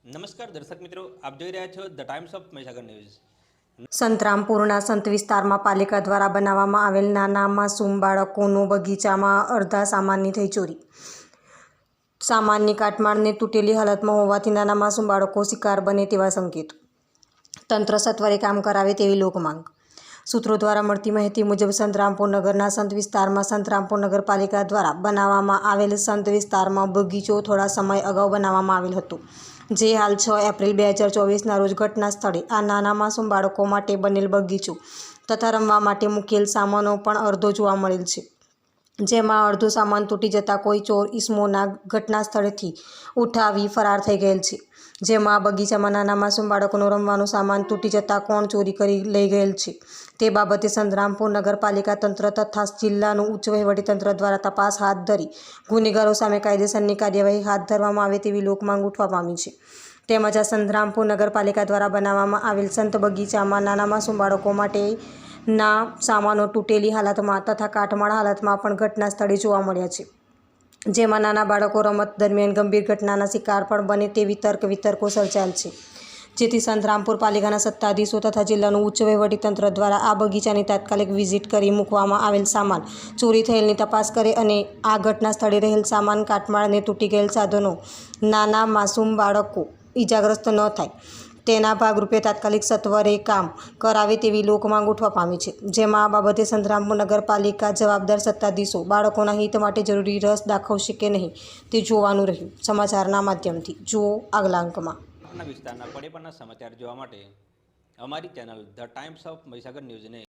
નમસ્કાર દર્શક મિત્રો, આપ જોઈ રહ્યા છો the times of Mahisagar news. સંતરામપુરના સંત વિસ્તારમાં પાલિકા દ્વારા બનાવવામાં આવેલ નાના માસૂમ બાળકોનો બગીચામાં અડધા સામાનની થઈ ચોરી। સામાનની કાટમાળને તૂટેલી હાલતમાં હોવાથી નાના માસૂમ બાળકો શિકાર બને તેવા સંકેત। તંત્ર સત્વરે કામ કરાવે તેવી લોકમાંગ। સૂત્રો દ્વારા મળતી માહિતી મુજબ સંતરામપુર નગરના સંત વિસ્તારમાં સંતરામપુર નગરપાલિકા દ્વારા બનાવવામાં આવેલ સંત વિસ્તારમાં બગીચો થોડા સમય અગાઉ બનાવવામાં આવેલ હતો, જે હાલ 6 એપ્રિલ 2024ના રોજ ઘટના સ્થળે આ નાના માસૂમ બાળકો માટે બનેલ બગીચો તથા રમવા માટે મૂકેલ સામાનો પણ અડધો જોવા મળેલ છે, જેમાં અડધો સામાન તૂટી જતાં કોઈ ચોર ઈસમોના ઘટના સ્થળેથી ઉઠાવી ફરાર થઈ ગયેલ છે, જેમાં બગીચામાં નાના માસૂમ બાળકોનો રમવાનો સામાન તૂટી જતાં કોણ ચોરી કરી લઈ ગયેલ છે તે બાબતે સંતરામપુર નગરપાલિકા તંત્ર તથા જિલ્લાનું ઉચ્ચ વહીવટીતંત્ર દ્વારા તપાસ હાથ ધરી ગુનેગારો સામે કાયદેસરની કાર્યવાહી હાથ ધરવામાં આવે તેવી લોકમાંગ ઉઠવા પામી છે। તેમજ આ સંતરામપુર નગરપાલિકા દ્વારા બનાવવામાં આવેલ સંત બગીચામાં નાના માસૂમ બાળકો માટેના સામાનો તૂટેલી હાલતમાં તથા કાટમાળ હાલતમાં પણ ઘટના સ્થળે જોવા મળ્યા છે, જેમાં નાના બાળકો રમત દરમિયાન ગંભીર ઘટનાના શિકાર પણ બને તેવી વિતર્કો સર્જાયેલ છે, જેથી સંતરામપુર પાલિકાના સત્તાધીશો તથા જિલ્લાનું ઉચ્ચ વહીવટીતંત્ર દ્વારા આ બગીચાની તાત્કાલિક વિઝિટ કરી મૂકવામાં આવેલ સામાન ચોરી થયેલની તપાસ કરે અને આ ઘટના સ્થળે રહેલ સામાન કાટમાળને તૂટી ગયેલ સાધનો નાના માસૂમ બાળકો ઇજાગ્રસ્ત ન થાય તેના ભાગરૂપે તાત્કાલિક સત્વરે કામ કરાવે તેવી લોકમાંગ ઉઠવા પામી છે, જેમાં આ બાબતે સંતરામપુર નગરપાલિકા જવાબદાર સત્તાધીશો બાળકોના હિત માટે જરૂરી રસ દાખવશે કે નહીં તે જોવાનું રહ્યું। સમાચારના માધ્યમથી જુઓ આગલા અંકમાં। આપના વિસ્તારના પડે પરના સમાચાર જોવા માટે અમારી channel the times of Mahisagar ન્યૂઝને